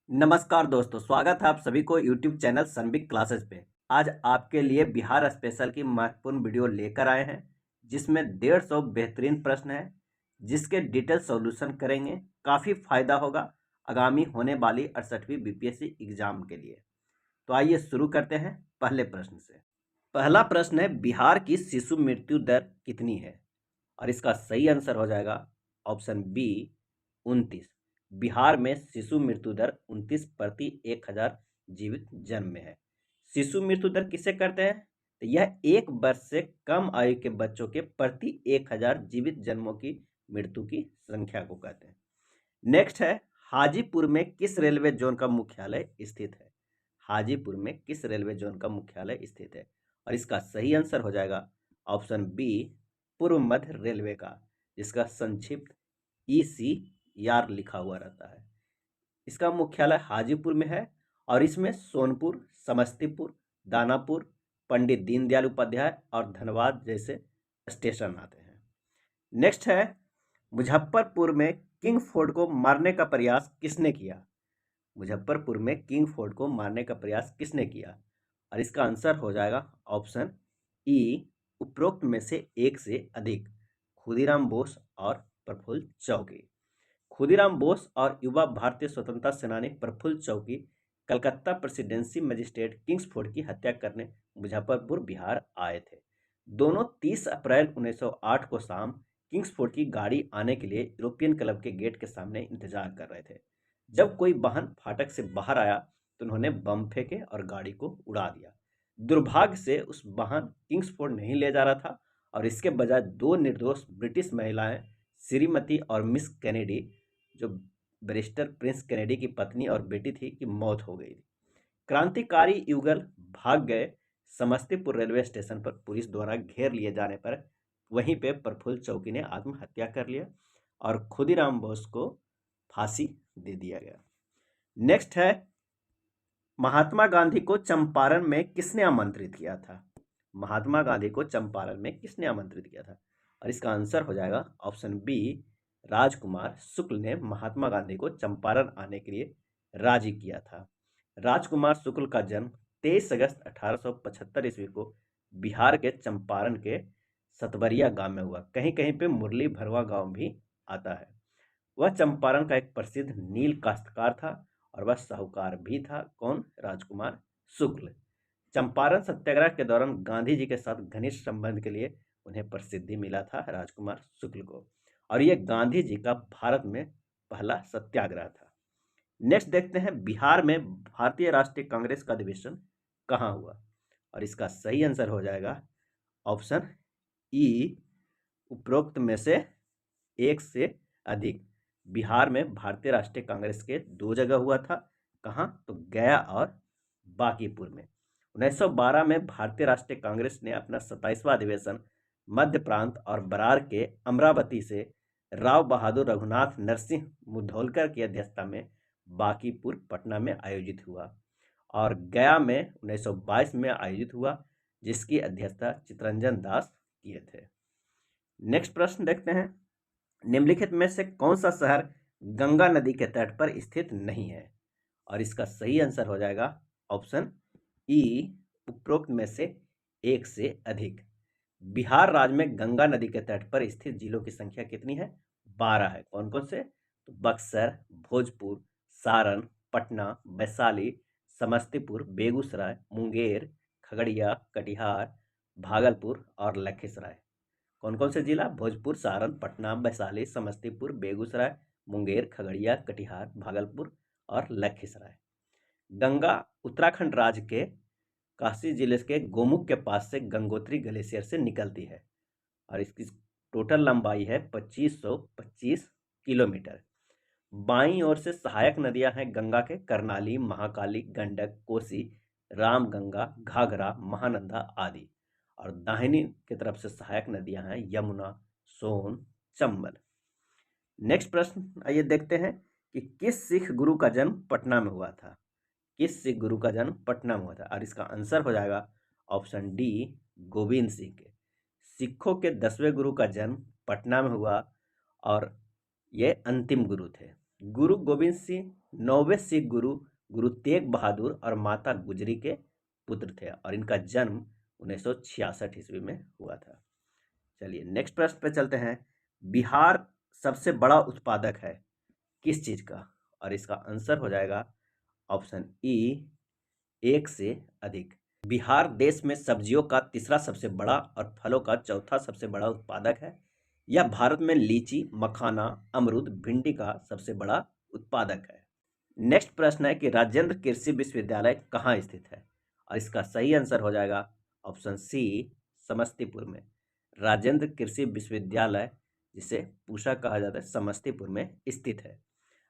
नमस्कार दोस्तों, स्वागत है आप सभी को यूट्यूब चैनल सनबिग क्लासेस पे। आज आपके लिए बिहार स्पेशल की महत्वपूर्ण वीडियो लेकर आए हैं, जिसमें 150 बेहतरीन प्रश्न हैं, जिसके डिटेल सॉल्यूशन करेंगे। काफ़ी फायदा होगा आगामी होने वाली 68वीं बीपीएससी एग्जाम के लिए। तो आइए शुरू करते हैं पहले प्रश्न से। पहला प्रश्न है, बिहार की शिशु मृत्यु दर कितनी है? और इसका सही आंसर हो जाएगा ऑप्शन बी 29। बिहार में शिशु मृत्यु दर 29 प्रति 1000 जीवित जन्म में है। शिशु मृत्यु दर किसे कहते हैं? तो यह 1 वर्ष से कम आयु के बच्चों के प्रति 1000 जीवित जन्मों की मृत्यु की संख्या को कहते हैं। नेक्स्ट है, हाजीपुर में किस रेलवे जोन का मुख्यालय स्थित है? हाजीपुर में किस रेलवे जोन का मुख्यालय स्थित है? और इसका सही आंसर हो जाएगा ऑप्शन बी पूर्व मध्य रेलवे का, जिसका संक्षिप्त ECR लिखा हुआ रहता है। इसका मुख्यालय हाजीपुर में है और इसमें सोनपुर, समस्तीपुर, दानापुर, पंडित दीनदयाल उपाध्याय और धनबाद जैसे स्टेशन आते हैं। नेक्स्ट है, मुजफ्फरपुर में किंग फोर्ड को मारने का प्रयास किसने किया? मुजफ्फरपुर में किंग फोर्ड को मारने का प्रयास किसने किया? और इसका आंसर हो जाएगा ऑप्शन ई उपरोक्त में से एक से अधिक, खुदीराम बोस और प्रफुल्ल चौकी। खुदीराम बोस और युवा भारतीय स्वतंत्रता सेनानी प्रफुल्ल चौकी कलकत्ता प्रेसिडेंसी मजिस्ट्रेट किंग्सफोर्ड की हत्या करने मुजफ्फरपुर बिहार आए थे। दोनों 30 अप्रैल 1908 को शाम किंग्सफोर्ड की गाड़ी आने के लिए यूरोपियन क्लब के गेट के सामने इंतजार कर रहे थे। जब कोई वाहन फाटक से बाहर आया तो उन्होंने बम फेंके और गाड़ी को उड़ा दिया। दुर्भाग्य से उस वाहन किंग्सफोर्ड नहीं ले जा रहा था और इसके बजाय दो निर्दोष ब्रिटिश महिलाएं श्रीमती और मिस कैनेडी, जो बैरिस्टर प्रिंस कैनेडी की पत्नी और बेटी थी, की मौत हो गई थी। क्रांतिकारी युगल भाग गए। समस्तीपुर रेलवे स्टेशन पर पुलिस द्वारा घेर लिए जाने पर वहीं पे प्रफुल्ल चौकी ने आत्महत्या कर लिया और खुदीराम बोस को फांसी दे दिया गया। नेक्स्ट है, महात्मा गांधी को चंपारण में किसने आमंत्रित किया था? महात्मा गांधी को चंपारण में किसने आमंत्रित किया था? और इसका आंसर हो जाएगा ऑप्शन बी राजकुमार शुक्ल ने महात्मा गांधी को चंपारण आने के लिए राजी किया था। राजकुमार शुक्ल का जन्म 23 अगस्त 1875 ईस्वी को बिहार के चंपारण के सतबरिया गांव में हुआ। कहीं कहीं पे मुरली भरवा गांव भी आता है। वह चंपारण का एक प्रसिद्ध नील काश्तकार था और वह साहूकार भी था। कौन? राजकुमार शुक्ल। चंपारण सत्याग्रह के दौरान गांधी जी के साथ घनिष्ठ संबंध के लिए उन्हें प्रसिद्धि मिला था राजकुमार शुक्ल को, और यह गांधी जी का भारत में पहला सत्याग्रह था। नेक्स्ट देखते हैं, बिहार में भारतीय राष्ट्रीय कांग्रेस का अधिवेशन कहाँ हुआ? और इसका सही आंसर हो जाएगा ऑप्शन ई उपरोक्त में से एक से अधिक। बिहार में भारतीय राष्ट्रीय कांग्रेस के 2 जगह हुआ था। कहाँ? तो गया और बांकीपुर में। 1912 में भारतीय राष्ट्रीय कांग्रेस ने अपना 27वां अधिवेशन मध्य प्रांत और बरार के अमरावती से राव बहादुर रघुनाथ नरसिंह मुधोलकर की अध्यक्षता में बांकीपुर पटना में आयोजित हुआ और गया में 1922 में आयोजित हुआ, जिसकी अध्यक्षता चितरंजन दास किए थे। नेक्स्ट प्रश्न देखते हैं, निम्नलिखित में से कौन सा शहर गंगा नदी के तट पर स्थित नहीं है? और इसका सही आंसर हो जाएगा ऑप्शन ई उपरोक्त में से एक से अधिक। बिहार राज्य में गंगा नदी के तट पर स्थित जिलों की संख्या कितनी है? 12 है। कौन कौन से? तो बक्सर, भोजपुर, सारण, पटना, वैशाली, समस्तीपुर, बेगूसराय, मुंगेर, खगड़िया, कटिहार, भागलपुर और लखीसराय। कौन कौन से जिला? भोजपुर, सारण, पटना, वैशाली, समस्तीपुर, बेगूसराय, मुंगेर, खगड़िया, कटिहार, भागलपुर और लखीसराय। गंगा उत्तराखंड राज्य के काशी जिले के गोमुख के पास से गंगोत्री ग्लेशियर से निकलती है और इसकी टोटल लंबाई है 2525 किलोमीटर। बाईं ओर से सहायक नदियां हैं गंगा के कर्नाली, महाकाली, गंडक, कोसी, रामगंगा, घाघरा, महानंदा आदि, और दाहिनी की तरफ से सहायक नदियां हैं यमुना, सोन, चंबल। नेक्स्ट प्रश्न आइए देखते हैं कि किस सिख गुरु का जन्म पटना में हुआ था? किस सिख गुरु का जन्म पटना में हुआ था? और इसका आंसर हो जाएगा ऑप्शन डी गोविंद सिंह के। सिखों के 10वें गुरु का जन्म पटना में हुआ और ये अंतिम गुरु थे। गुरु गोविंद सिंह 9वें सिख गुरु गुरु तेग बहादुर और माता गुजरी के पुत्र थे और इनका जन्म 1966 ईस्वी में हुआ था। चलिए नेक्स्ट प्रश्न पे चलते हैं। बिहार सबसे बड़ा उत्पादक है किस चीज का? और इसका आंसर हो जाएगा ऑप्शन ई, एक से अधिक। बिहार देश में सब्जियों का तीसरा सबसे बड़ा और फलों का चौथा सबसे बड़ा उत्पादक है। यह भारत में लीची, मखाना, अमरूद, भिंडी का सबसे बड़ा उत्पादक है। नेक्स्ट प्रश्न है कि राजेंद्र कृषि विश्वविद्यालय कहाँ स्थित है? और इसका सही आंसर हो जाएगा ऑप्शन सी, समस्तीपुर में। राजेंद्र कृषि विश्वविद्यालय, जिसे पूषा कहा जाता है, समस्तीपुर में स्थित है।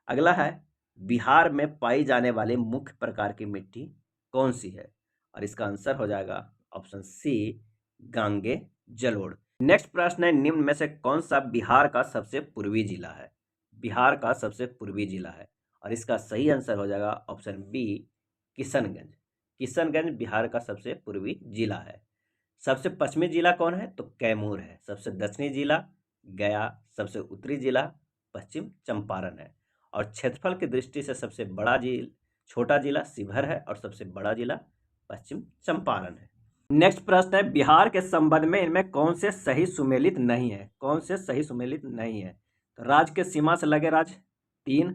अगला है, बिहार में पाई जाने वाली मुख्य प्रकार की मिट्टी कौन सी है? और इसका आंसर हो जाएगा ऑप्शन सी, गांगे जलोढ़। नेक्स्ट प्रश्न है, निम्न में से कौन सा बिहार का सबसे पूर्वी जिला है? बिहार का सबसे पूर्वी जिला है और इसका सही आंसर हो जाएगा ऑप्शन बी, किशनगंज। किशनगंज बिहार का सबसे पूर्वी जिला है। सबसे पश्चिमी जिला कौन है? तो कैमूर है। सबसे दक्षिणी जिला गया। सबसे उत्तरी जिला पश्चिम चंपारण है। और क्षेत्रफल की दृष्टि से सबसे बड़ा छोटा जिला शिवहर है और सबसे बड़ा जिला पश्चिम चंपारण है। नेक्स्ट प्रश्न है, बिहार के संबंध में इनमें कौन से सही सुमेलित नहीं है? कौन से सही सुमेलित नहीं है? तो राज्य के सीमा से लगे राज्य 3,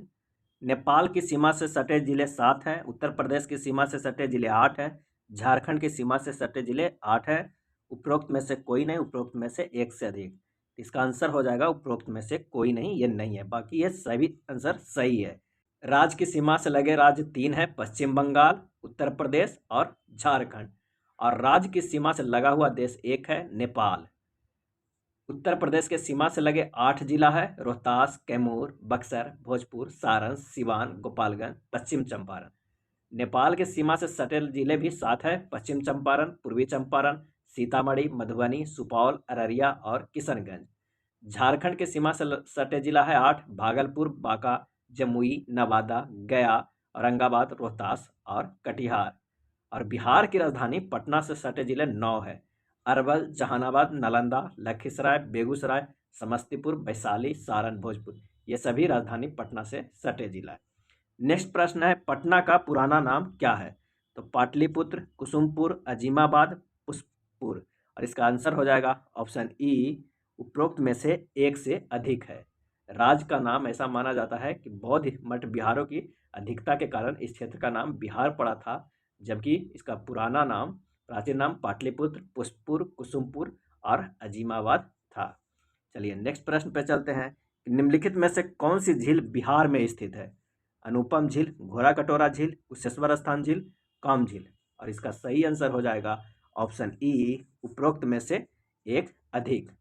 नेपाल की सीमा से सटे जिले 7 हैं, उत्तर प्रदेश की सीमा से सटे जिले 8 हैं, झारखंड की सीमा से सटे जिले 8 हैं। उपरोक्त में से कोई नहीं, उपरोक्त में से एक से अधिक। इसका आंसर हो जाएगा उपरोक्त में से कोई नहीं, ये नहीं है। बाकी ये सभी आंसर सही है। राज्य की सीमा से लगे राज्य 3 है, पश्चिम बंगाल, उत्तर प्रदेश और झारखंड। और राज्य की सीमा से लगा हुआ देश एक है, नेपाल। उत्तर प्रदेश के सीमा से लगे 8 जिला है, रोहतास, कैमूर, बक्सर, भोजपुर, सारण, सिवान, गोपालगंज, पश्चिम चंपारण। नेपाल के सीमा से सटे जिले भी 7 है, पश्चिम चंपारण, पूर्वी चंपारण, सीतामढ़ी, मधुबनी, सुपौल, अररिया और किशनगंज। झारखंड के सीमा से सटे जिला है 8, भागलपुर, बांका, जमुई, नवादा, गया, औरंगाबाद, रोहतास और कटिहार। और बिहार की राजधानी पटना से सटे जिले 9 है, अरवल, जहानाबाद, नालंदा, लखीसराय, बेगूसराय, समस्तीपुर, वैशाली, सारण, भोजपुर। ये सभी राजधानी पटना से सटे जिला है। नेक्स्ट प्रश्न है, पटना का पुराना नाम क्या है? तो पाटलिपुत्र, कुसुमपुर, अजीमाबाद, पुष्पपुर। और इसका आंसर हो जाएगा ऑप्शन ई, उपरोक्त में से एक से अधिक है। राज्य का नाम ऐसा माना जाता है कि बौद्ध मठ विहारों की अधिकता के कारण इस क्षेत्र का नाम बिहार पड़ा था, जबकि इसका पुराना नाम, प्राचीन नाम पाटलिपुत्र, पुष्पपुर, कुसुमपुर और अजीमाबाद था। चलिए नेक्स्ट प्रश्न पे चलते हैं। निम्नलिखित में से कौन सी झील बिहार में स्थित है? अनुपम झील, घोड़ा कटोरा झील, कुशेश्वर स्थान झील, काम झील। और इसका सही आंसर हो जाएगा ऑप्शन ई, उपरोक्त में से एक अधिक।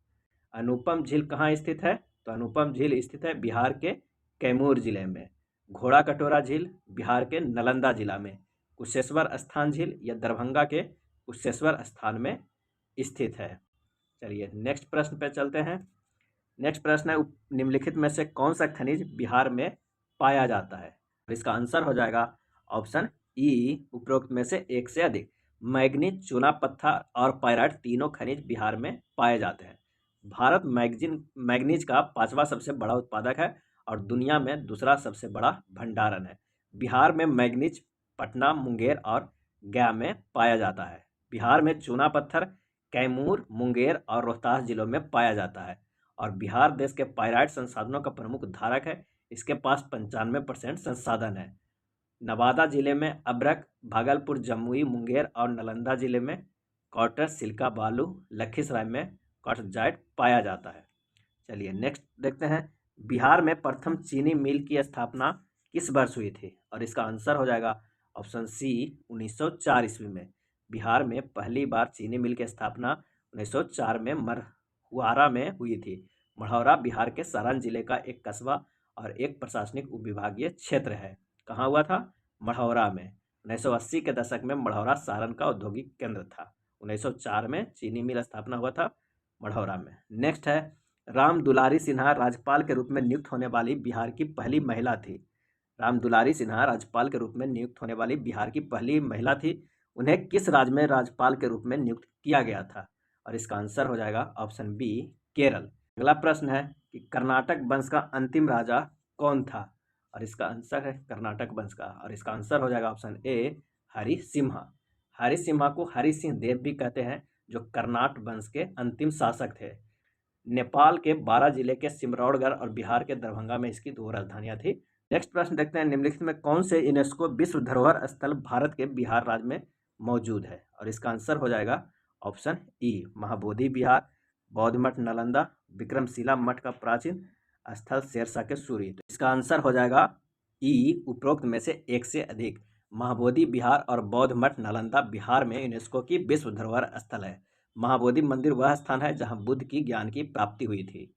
अनुपम झील कहाँ स्थित है? तो अनुपम झील स्थित है बिहार के कैमूर जिले में। घोड़ा कटोरा झील बिहार के नालंदा जिला में। कुशेश्वर स्थान झील यह दरभंगा के कुशेश्वर स्थान में स्थित है। चलिए नेक्स्ट प्रश्न पे चलते हैं। नेक्स्ट प्रश्न है, निम्नलिखित में से कौन सा खनिज बिहार में पाया जाता है? और इसका आंसर हो जाएगा ऑप्शन ई, उपरोक्त में से एक से अधिक। मैग्नीज, चूना पत्थर और पायराइट तीनों खनिज बिहार में पाए जाते हैं। भारत मैग्नीज का 5वां सबसे बड़ा उत्पादक है और दुनिया में दूसरा सबसे बड़ा भंडारण है। बिहार में मैग्नीज पटना, मुंगेर और गया में पाया जाता है। बिहार में चूना पत्थर कैमूर, मुंगेर और रोहतास जिलों में पाया जाता है। और बिहार देश के पायराइट संसाधनों का प्रमुख धारक है। इसके पास 95% संसाधन है। नवादा जिले में अभ्रक, भागलपुर, जमुई, मुंगेर और नालंदा जिले में कॉटर, सिलिका, बालू, लखीसराय में कॉटरजाइट पाया जाता है। चलिए नेक्स्ट देखते हैं। बिहार में प्रथम चीनी मिल की स्थापना किस वर्ष हुई थी? और इसका आंसर हो जाएगा ऑप्शन सी, 1904 ईस्वी में। बिहार में पहली बार चीनी मिल की स्थापना 1904 में मढ़ौरा में हुई थी। मढ़ौरा बिहार के सारण जिले का एक कस्बा और एक प्रशासनिक उपविभागीय क्षेत्र है। कहाँ हुआ था? मढ़ौरा में। 1980 के दशक में मढ़ौरा सारण का औद्योगिक केंद्र था। 1904 में चीनी मिल स्थापना हुआ था मढ़ौरा में। नेक्स्ट है, राम दुलारी सिन्हा राज्यपाल के रूप में नियुक्त होने वाली बिहार की पहली महिला थी। राम दुलारी सिन्हा राज्यपाल के रूप में नियुक्त होने वाली बिहार की पहली महिला थी। उन्हें किस राज्य में राज्यपाल के रूप में नियुक्त किया गया था? और इसका आंसर हो जाएगा ऑप्शन बी, केरल। अगला प्रश्न है कि कर्नाटक वंश का अंतिम राजा कौन था? और इसका आंसर है कर्नाटक वंश का, और इसका आंसर हो जाएगा ऑप्शन ए हरिसिम्हा। हरिसिम्हा को हरि सिंह देव भी कहते हैं, जो कर्नाट वंश के अंतिम शासक थे। नेपाल के 12 जिले के सिमरौड़गढ़ और बिहार के दरभंगा में इसकी 2 राजधानियां थी। नेक्स्ट प्रश्न देखते हैं, निम्नलिखित में कौन से यूनेस्को विश्व धरोहर स्थल भारत के बिहार राज्य में मौजूद है, और इसका आंसर हो जाएगा ऑप्शन ई महाबोधि विहार, बौद्ध मठ नालंदा, विक्रमशिला मठ का प्राचीन स्थल शेरशाह के सूरी। तो इसका आंसर हो जाएगा ई उपरोक्त में से एक से अधिक। महाबोधि विहार और बौद्ध मठ नालंदा बिहार में यूनेस्को की विश्व धरोहर स्थल है। महाबोधि मंदिर वह स्थान है जहां बुद्ध की ज्ञान की प्राप्ति हुई थी।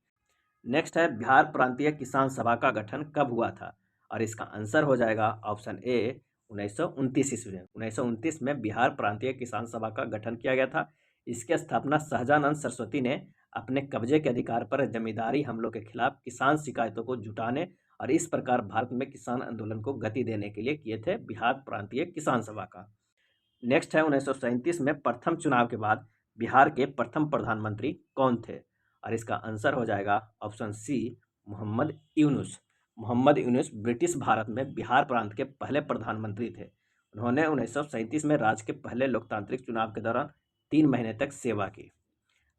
नेक्स्ट है, बिहार प्रांतीय किसान सभा का गठन कब हुआ था, और इसका आंसर हो जाएगा ऑप्शन ए 1929 ईस्वी में। 1929 में बिहार प्रांतीय किसान सभा का गठन किया गया था। इसकी स्थापना शाहजानंद सरस्वती ने अपने कब्जे के अधिकार पर जमींदारी हमलों के खिलाफ किसान शिकायतों को जुटाने और इस प्रकार भारत में किसान आंदोलन को गति देने के लिए किए थे बिहार प्रांतीय किसान सभा का। नेक्स्ट है, 1937 में प्रथम चुनाव के बाद बिहार के प्रथम प्रधानमंत्री कौन थे, और इसका आंसर हो जाएगा option C Mohammad Yunus. Mohammad Yunus British Bharat में बिहार प्रांत के पहले प्रधानमंत्री थे। उन्होंने 1937 में राज्य के पहले लोकतांत्रिक चुनाव के दौरान 3 महीने तक सेवा की।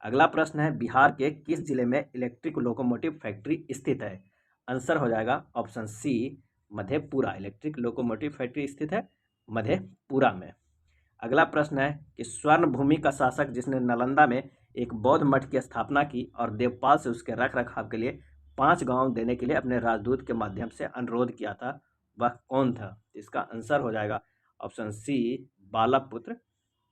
अगला प्रश्न है, बिहार के किस जिले में इलेक्ट्रिक लोकोमोटिव फैक्ट्री स्थित है, आंसर हो जाएगा option C Madhepura. Electric locomotive factory स्थित है मधेपुरा में। अगला प्रश्न है कि स्वर्ण भूमि का शासक जिसने नालंदा में एक बौद्ध मठ की स्थापना की और देवपाल से उसके रख रखाव के लिए 5 गांव देने के लिए अपने राजदूत के माध्यम से अनुरोध किया था, वह कौन था? इसका आंसर हो जाएगा ऑप्शन सी बालापुत्र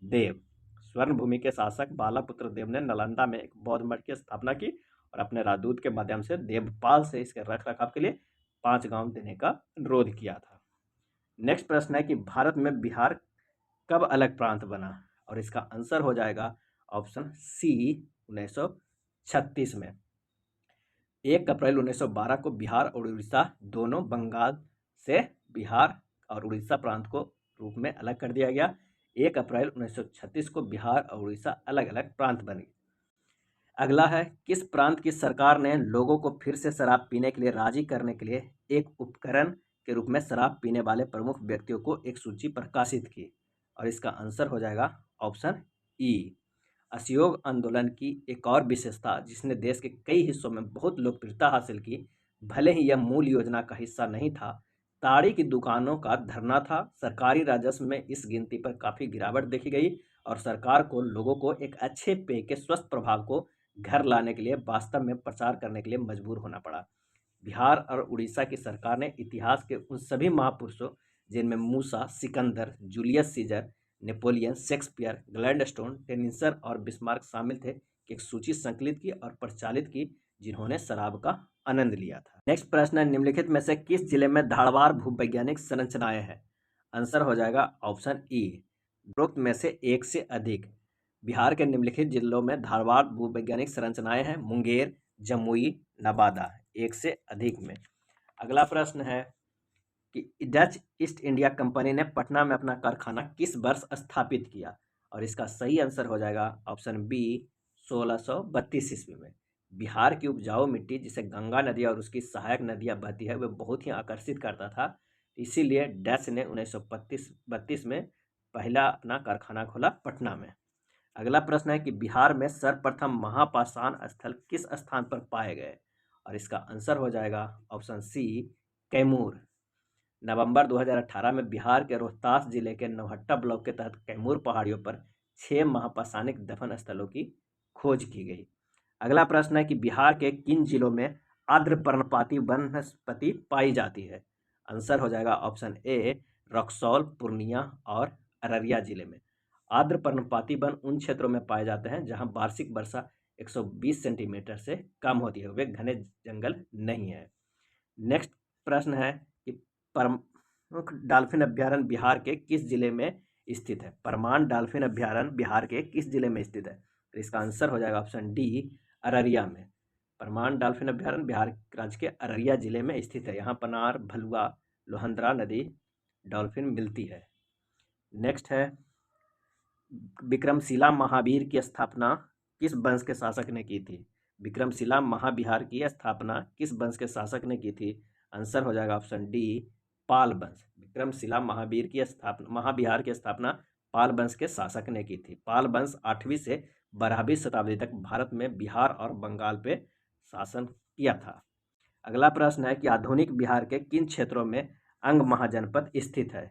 देव। स्वर्ण भूमि के शासक बालापुत्र देव ने नालंदा में एक बौद्ध मठ की स्थापना की और अपने राजदूत के माध्यम से देवपाल से इसके रख रखाव के लिए 5 गांव देने का अनुरोध किया था। नेक्स्ट प्रश्न है कि भारत में बिहार कब अलग प्रांत बना, और इसका आंसर हो जाएगा ऑप्शन सी 1936 में। 1 अप्रैल 1912 को बिहार और उड़ीसा दोनों बंगाल से बिहार और उड़ीसा प्रांत को रूप में अलग कर दिया गया। 1 अप्रैल 1936 को बिहार और उड़ीसा अलग अलग प्रांत बने। अगला है, किस प्रांत की सरकार ने लोगों को फिर से शराब पीने के लिए राजी करने के लिए एक उपकरण के रूप में शराब पीने वाले प्रमुख व्यक्तियों को एक सूची प्रकाशित की, और इसका आंसर हो जाएगा ऑप्शन ई असहयोग आंदोलन की एक और विशेषता जिसने देश के कई हिस्सों में बहुत लोकप्रियता हासिल की, भले ही यह मूल योजना का हिस्सा नहीं था, ताड़ी की दुकानों का धरना था। सरकारी राजस्व में इस गिनती पर काफ़ी गिरावट देखी गई और सरकार को लोगों को एक अच्छे पेय के स्वस्थ प्रभाव को घर लाने के लिए वास्तव में प्रचार करने के लिए मजबूर होना पड़ा। बिहार और उड़ीसा की सरकार ने इतिहास के उन सभी महापुरुषों जिनमें मूसा, सिकंदर, Julius Caesar, Napoleon, Shakespeare, Gladstone, Tennyson और बिस्मार्क शामिल थे कि एक सूची संकलित की और प्रचालित की जिन्होंने शराब का आनंद लिया था। नेक्स्ट प्रश्न है, निम्नलिखित में से किस जिले में धारवाड़ भूवैज्ञानिक संरचनाएं हैं, आंसर हो जाएगा ऑप्शन ई उपरोक्त में से एक से अधिक। बिहार के निम्नलिखित जिलों में धारवाड़ भूवैज्ञानिक संरचनाएं हैं मुंगेर, जमुई, नवादा, एक से अधिक में। अगला प्रश्न है कि डच ईस्ट इंडिया कंपनी ने पटना में अपना कारखाना किस वर्ष स्थापित किया, और इसका सही आंसर हो जाएगा ऑप्शन बी 1632 ईस्वी में। बिहार की उपजाऊ मिट्टी जिसे गंगा नदी और उसकी सहायक नदियां बहती है वह बहुत ही आकर्षित करता था, इसीलिए डच ने 1932 में पहला अपना कारखाना खोला पटना में। अगला प्रश्न है कि बिहार में सर्वप्रथम महापाषाण स्थल किस स्थान पर पाए गए, और इसका आंसर हो जाएगा ऑप्शन सी कैमूर। नवंबर 2018 में बिहार के रोहतास जिले के नौहट्टा ब्लॉक के तहत कैमूर पहाड़ियों पर 6 महापाषाणिक दफन स्थलों की खोज की गई। अगला प्रश्न है कि बिहार के किन जिलों में आर्द्र पर्णपाती वनस्पति पाई जाती है, आंसर हो जाएगा ऑप्शन ए रक्सौल, पूर्णिया और अररिया जिले में। आर्द्र पर्णपाती वन उन क्षेत्रों में पाए जाते हैं जहां वार्षिक वर्षा 120 सेंटीमीटर से कम होती है, वे घने जंगल नहीं है। नेक्स्ट प्रश्न है कि प्रमुख डॉल्फिन अभ्यारण्य बिहार के किस जिले में स्थित है? परमान डॉल्फिन अभ्यारण्य बिहार के किस जिले में स्थित है? तो इसका आंसर हो जाएगा ऑप्शन डी अररिया में। परमान डॉल्फिन अभ्यारण्य बिहार राज्य के अररिया जिले में स्थित है। यहाँ पनार, भलुआ, लोहंदरा नदी डॉल्फिन मिलती है। नेक्स्ट है विक्रमशिला महावीर की स्थापना किस वंश के शासक ने की थी? विक्रमशिला महाविहार की स्थापना किस वंश के शासक ने की थी? आंसर हो जाएगा ऑप्शन डी पाल वंश। विक्रमशिला महाविहार की स्थापना पाल वंश के शासक ने की थी। पाल वंश 8वीं से 12वीं शताब्दी तक भारत में बिहार और बंगाल पे शासन किया था। अगला प्रश्न है कि आधुनिक बिहार के किन क्षेत्रों में अंग महाजनपद स्थित है,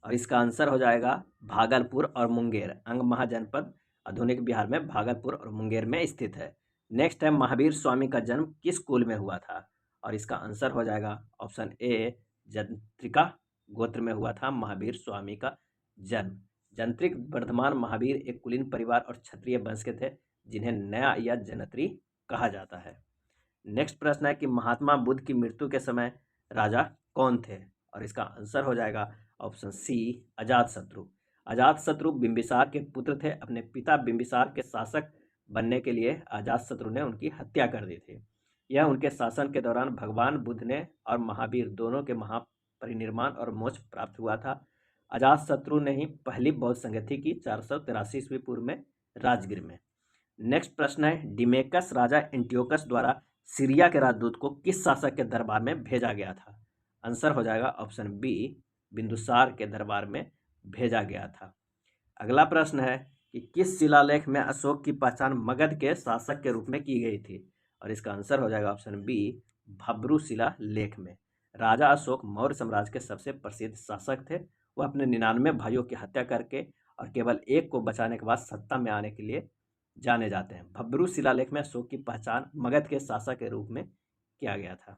और इसका आंसर हो जाएगा भागलपुर और मुंगेर। अंग महाजनपद आधुनिक बिहार में भागलपुर और मुंगेर में स्थित है। नेक्स्ट है महावीर स्वामी का जन्म किस कुल में हुआ था, और इसका आंसर हो जाएगा ऑप्शन ए जंत्रिका गोत्र में हुआ था महावीर स्वामी का जन्म। जंत्रिक वर्धमान महावीर एक कुलीन परिवार और क्षत्रिय वंश के थे जिन्हें नया या जनत्री कहा जाता है। नेक्स्ट प्रश्न है कि महात्मा बुद्ध की मृत्यु के समय राजा कौन थे, और इसका आंसर हो जाएगा ऑप्शन सी अजातशत्रु। अजातशत्रु बिंबिसार के पुत्र थे। अपने पिता बिंबिसार के शासक बनने के लिए अजातशत्रु ने उनकी हत्या कर दी थी। यह उनके शासन के दौरान भगवान बुद्ध ने और महावीर दोनों के महापरिनिर्वाण और मोक्ष प्राप्त हुआ था। अजातशत्रु ने ही पहली बौद्ध संगति की 483 ईस्वी पूर्व में राजगीर में। नेक्स्ट प्रश्न है डिमेकस राजा एंटियोकस द्वारा सीरिया के राजदूत को किस शासक के दरबार में भेजा गया था। आंसर हो जाएगा ऑप्शन बी बिंदुसार के दरबार में भेजा गया था। अगला प्रश्न है कि किस शिलालेख में अशोक की पहचान मगध के शासक के रूप में की गई थी, और इसका आंसर हो जाएगा ऑप्शन बी भब्रू शिलालेख में। राजा अशोक मौर्य साम्राज्य के सबसे प्रसिद्ध शासक थे। वह अपने 99 भाइयों की हत्या करके और केवल एक को बचाने के बाद सत्ता में आने के लिए जाने जाते हैं। भब्रू शिलालेख में अशोक की पहचान मगध के शासक के रूप में किया गया था।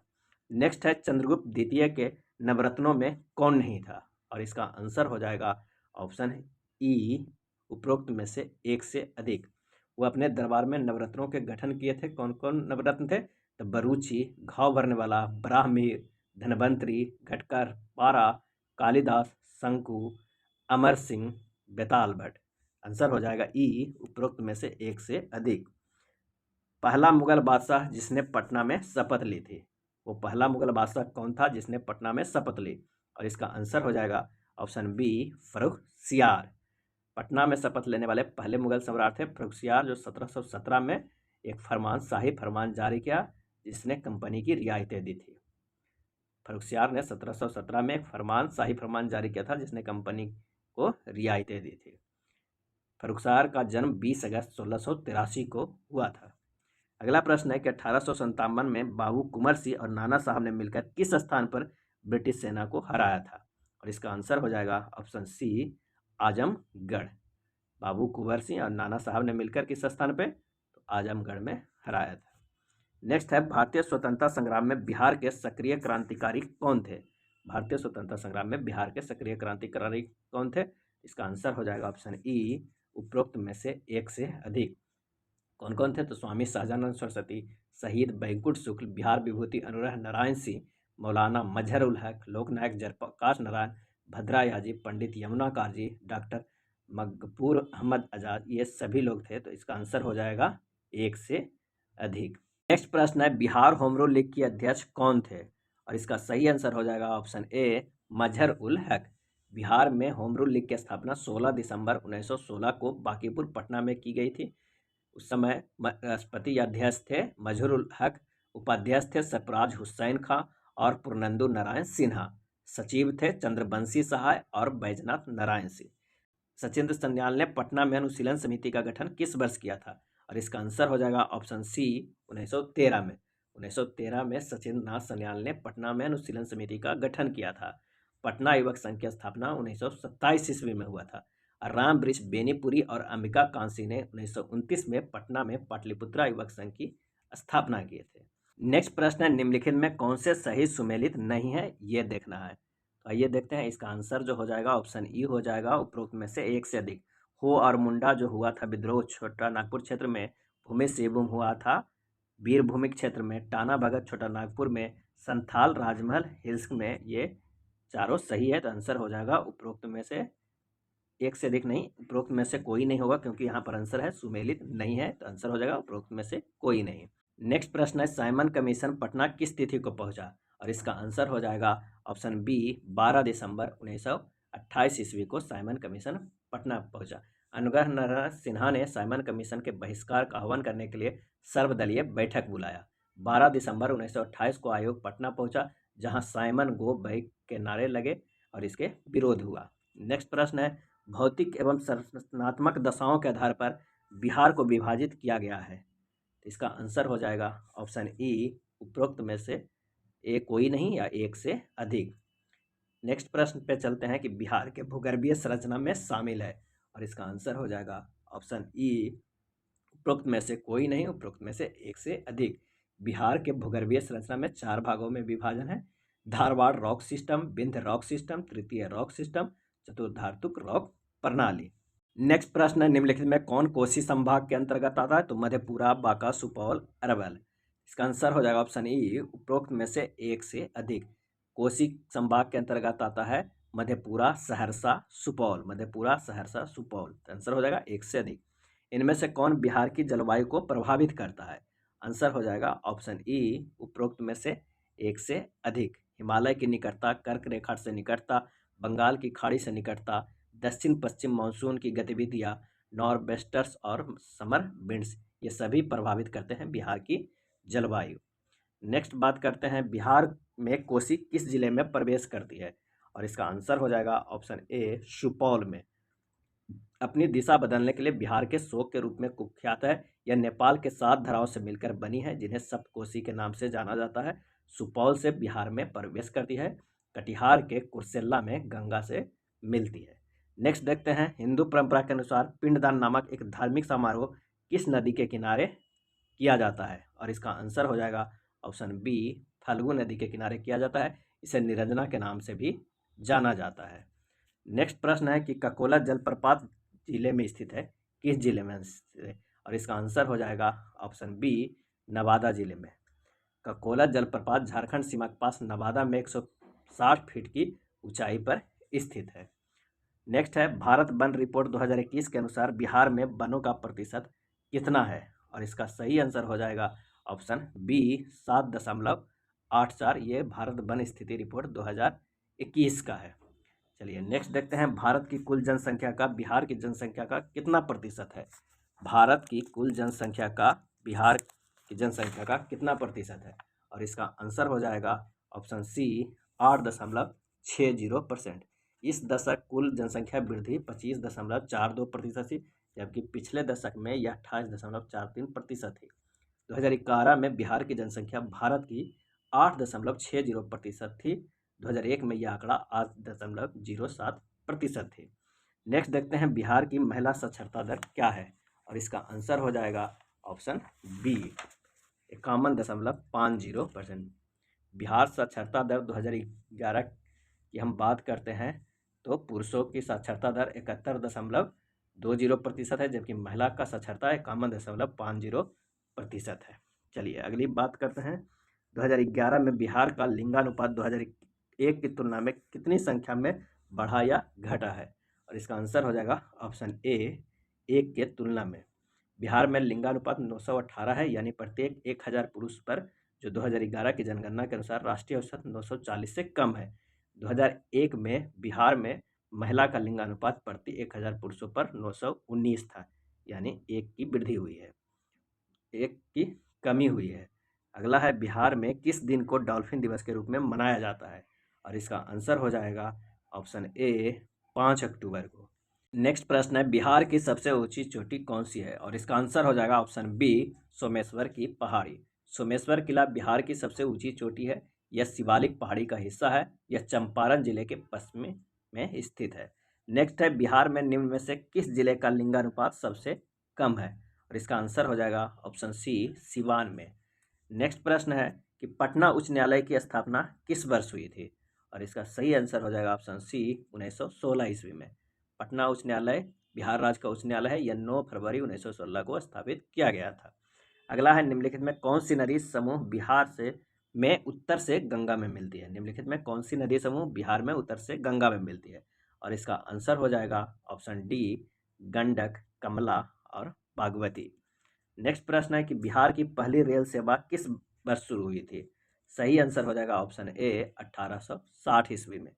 नेक्स्ट है चंद्रगुप्त द्वितीय के नवरत्नों में कौन नहीं था, और इसका आंसर हो जाएगा ऑप्शन ई उपरोक्त में से एक से अधिक। वो अपने दरबार में नवरत्नों के गठन किए थे। कौन कौन नवरत्न थे, तो बरूची, घाव भरने वाला, ब्राह्मीर, धनवंतरी, घटकर, पारा, कालिदास, शंकु, अमर सिंह, बेताल भट्ट। आंसर हो जाएगा ई उपरोक्त में से एक से अधिक। पहला मुगल बादशाह जिसने पटना में शपथ ली थी, वो पहला मुगल बादशाह कौन था जिसने पटना में शपथ ली, और इसका आंसर हो जाएगा ऑप्शन बी फर्रुखसियार। पटना में शपथ लेने वाले पहले मुगल सम्राट थे फर्रुखसियार, जो 1717 में एक शाही फरमान जारी किया जिसने कंपनी की रियायतें दी थी। फर्रुखसियार ने 1717 में एक शाही फरमान जारी किया था जिसने कंपनी को रियायतें दी थी। फर्रुखसियार का जन्म 20 अगस्त 1683 को हुआ था। अगला प्रश्न है कि 1857 में बाबू कुंवर सिंह और नाना साहब ने मिलकर किस स्थान पर ब्रिटिश सेना को हराया था, और इसका आंसर हो जाएगा ऑप्शन सी आजमगढ़। बाबू कुंवर सिंह और नाना साहब ने मिलकर किस स्थान पे, तो आजमगढ़ में हराया था। नेक्स्ट है भारतीय स्वतंत्रता संग्राम में बिहार के सक्रिय क्रांतिकारी कौन थे। भारतीय स्वतंत्रता संग्राम में बिहार के सक्रिय क्रांतिकारी कौन थे, इसका आंसर हो जाएगा ऑप्शन ई उपरोक्त में से एक से अधिक। कौन कौन थे, तो स्वामी सहजानंद सरस्वती, शहीद बैंकुट शुक्ल, बिहार विभूति अनुग्रह नारायण सिंह, मौलाना मजहर उल हक, लोकनायक जयप्रकाश नारायण, भद्रायाजी, पंडित यमुनाकार जी, डॉक्टर मकबूर अहमद आजाद, ये सभी लोग थे। तो इसका आंसर हो जाएगा एक से अधिक। नेक्स्ट प्रश्न है बिहार होम रूल लीग के अध्यक्ष कौन थे, और इसका सही आंसर हो जाएगा ऑप्शन ए मजहर उल हक। बिहार में होम रूल लीग की स्थापना 16 दिसंबर 1916 को बांकीपुर पटना में की गई थी। उस समय राष्ट्रपति या अध्यक्ष थे मजहर उल हक, उपाध्यक्ष थे सरफराज हुसैन खां और पूर्णेंदु नारायण सिन्हा, सचिव थे चंद्रवंशी सहाय और बैजनाथ नारायण सिंह। सचिंद्र सन्याल ने पटना में अनुशीलन समिति का गठन किस वर्ष किया था, और इसका आंसर हो जाएगा ऑप्शन सी 1913 में। 1913 में सचिंद्र नाथ सन्याल ने पटना में अनुशीलन समिति का गठन किया था। पटना युवक संघ की स्थापना 1927 ईस्वी में हुआ था। राम वृक्ष बेनीपुरी और अंबिका कांसी ने 1929 में पटना में पाटलिपुत्रा युवक संघ की स्थापना किए थे। नेक्स्ट प्रश्न है निम्नलिखित में कौन से सही सुमेलित नहीं है, ये देखना है। तो आइए देखते हैं। इसका आंसर जो हो जाएगा ऑप्शन ई हो जाएगा उपरोक्त में से एक से अधिक। हो और मुंडा जो हुआ था विद्रोह छोटा नागपुर क्षेत्र में, भूमि सिंहभूम हुआ था वीरभूमि क्षेत्र में, टाना भगत छोटा नागपुर में, संथाल राजमहल हिल्स में, ये चारों सही है। तो आंसर हो जाएगा उपरोक्त में से एक से अधिक नहीं, उपरोक्त में से कोई नहीं होगा क्योंकि यहाँ पर आंसर है सुमेलित नहीं है। तो आंसर हो जाएगा उपरोक्त में से कोई नहीं। नेक्स्ट प्रश्न है साइमन कमीशन पटना किस तिथि को पहुंचा, और इसका आंसर हो जाएगा ऑप्शन बी 12 दिसंबर 1928 ईस्वी को साइमन कमीशन पटना पहुंचा। अनुग्रह नारायण सिन्हा ने साइमन कमीशन के बहिष्कार का आह्वान करने के लिए सर्वदलीय बैठक बुलाया। 12 दिसंबर 1928 को आयोग पटना पहुंचा, जहां साइमन गो बैक के नारे लगे और इसके विरोध हुआ। नेक्स्ट प्रश्न है, भौतिक एवं संरचनात्मक दशाओं के आधार पर बिहार को विभाजित किया गया है। तो इसका आंसर हो जाएगा ऑप्शन ई, उपरोक्त में से एक कोई नहीं या एक से अधिक। नेक्स्ट प्रश्न पे चलते हैं कि बिहार के भूगर्भीय संरचना में शामिल है, और इसका आंसर हो जाएगा ऑप्शन ई, उपरोक्त में से कोई नहीं, उपरोक्त में से एक से अधिक। बिहार के भूगर्भीय संरचना में 4 भागों में विभाजन है। Dharwad rock system, Vindhya rock system, तृतीय रॉक सिस्टम, चतुर्धातुक रॉक प्रणाली। नेक्स्ट प्रश्न है, निम्नलिखित में कौन कोसी संभाग के अंतर्गत आता है? तो मधेपुरा, बांका, सुपौल, अरवल। इसका आंसर हो जाएगा ऑप्शन ई, उपरोक्त में से एक से अधिक। कोसी संभाग के अंतर्गत आता है मधेपुरा, सहरसा, सुपौल। मधेपुरा, सहरसा, सुपौल। आंसर हो जाएगा एक से अधिक। इनमें से कौन बिहार की जलवायु को प्रभावित करता है? आंसर हो जाएगा ऑप्शन ई, उपरोक्त में से एक से अधिक। हिमालय की निकटता, कर्क रेखा से निकटता, बंगाल की खाड़ी से निकटता, दक्षिण पश्चिम मानसून की गतिविधियाँ, नॉर्वेस्टर्स और समर विंड्स, ये सभी प्रभावित करते हैं बिहार की जलवायु। नेक्स्ट बात करते हैं, बिहार में कोसी किस जिले में प्रवेश करती है? और इसका आंसर हो जाएगा ऑप्शन ए, सुपौल में। अपनी दिशा बदलने के लिए बिहार के शोक के रूप में कुख्यात है। यह नेपाल के 7 धराओं से मिलकर बनी है, जिन्हें सप्तकोसी के नाम से जाना जाता है। सुपौल से बिहार में प्रवेश करती है। कटिहार के कुर्सेला में गंगा से मिलती है। नेक्स्ट देखते हैं, हिंदू परंपरा के अनुसार पिंडदान नामक एक धार्मिक समारोह किस नदी के किनारे किया जाता है? और इसका आंसर हो जाएगा ऑप्शन बी, फल्गु नदी के किनारे किया जाता है। इसे निरंजना के नाम से भी जाना जाता है। नेक्स्ट प्रश्न है कि ककोला जलप्रपात जिले में स्थित है, किस जिले में स्थित है? और इसका आंसर हो जाएगा ऑप्शन बी, नवादा जिले में। ककोला जलप्रपात झारखंड सीमा के पास नवादा में 160 फीट की ऊंचाई पर स्थित है। नेक्स्ट है, भारत वन रिपोर्ट 2021 के अनुसार बिहार में वनों का प्रतिशत कितना है? और इसका सही आंसर हो जाएगा ऑप्शन बी, 7.84। ये भारत वन स्थिति रिपोर्ट 2021 का है। चलिए नेक्स्ट देखते हैं, भारत की कुल जनसंख्या का बिहार की जनसंख्या का कितना प्रतिशत है? भारत की कुल जनसंख्या का बिहार की जनसंख्या का कितना प्रतिशत है? और इसका आंसर हो जाएगा ऑप्शन सी, 8.60%। इस दशक कुल जनसंख्या वृद्धि 25.42% थी, जबकि पिछले दशक में यह 28.43% थी। 2011 में बिहार की जनसंख्या भारत की 8.60% थी। 2001 में यह आंकड़ा 8.07% थी। नेक्स्ट देखते हैं, बिहार की महिला साक्षरता दर क्या है? और इसका आंसर हो जाएगा ऑप्शन बी, 51.50%। बिहार साक्षरता दर 2011 की हम बात करते हैं तो पुरुषों की साक्षरता दर 71.20% है, जबकि महिला का साक्षरता 51.50% है। चलिए अगली बात करते हैं, 2011 में बिहार का लिंगानुपात 2001 की तुलना में कितनी संख्या में बढ़ा या घटा है? और इसका आंसर हो जाएगा ऑप्शन ए, 1 के तुलना में। बिहार में लिंगानुपात 918 है, यानी प्रत्येक 1000 पुरुष पर, जो 2011 की जनगणना के अनुसार राष्ट्रीय औसत 940 से कम है। 2001 में बिहार में महिला का लिंगानुपात प्रति 1000 पुरुषों पर 919 था, यानी 1 की वृद्धि हुई है, 1 की कमी हुई है। अगला है, बिहार में किस दिन को डॉल्फिन दिवस के रूप में मनाया जाता है? और इसका आंसर हो जाएगा ऑप्शन ए, 5 अक्टूबर को। नेक्स्ट प्रश्न है, बिहार की सबसे ऊंची चोटी कौन सी है? और इसका आंसर हो जाएगा ऑप्शन बी, सोमेश्वर की पहाड़ी। सोमेश्वर किला बिहार की सबसे ऊंची चोटी है। यह शिवालिक पहाड़ी का हिस्सा है। यह चंपारण जिले के पश्चिम में स्थित है। नेक्स्ट है, बिहार में निम्न में से किस जिले का लिंगानुपात सबसे कम है? और इसका आंसर हो जाएगा ऑप्शन सी, सिवान में। नेक्स्ट प्रश्न है कि पटना उच्च न्यायालय की स्थापना किस वर्ष हुई थी? और इसका सही आंसर हो जाएगा ऑप्शन सी, 1916 ईस्वी में। पटना उच्च न्यायालय बिहार राज्य का उच्च न्यायालय है। यह 9 फरवरी 1916 को स्थापित किया गया था। अगला है, निम्नलिखित में कौन सी नदी समूह बिहार से में उत्तर से गंगा में मिलती है? निम्नलिखित में कौन सी नदी समूह बिहार में उत्तर से गंगा में मिलती है? और इसका आंसर हो जाएगा ऑप्शन डी, गंडक, कमला और बागमती। नेक्स्ट प्रश्न है कि बिहार की पहली रेल सेवा किस वर्ष शुरू हुई थी? सही आंसर हो जाएगा ऑप्शन ए, 1860 ईस्वी में।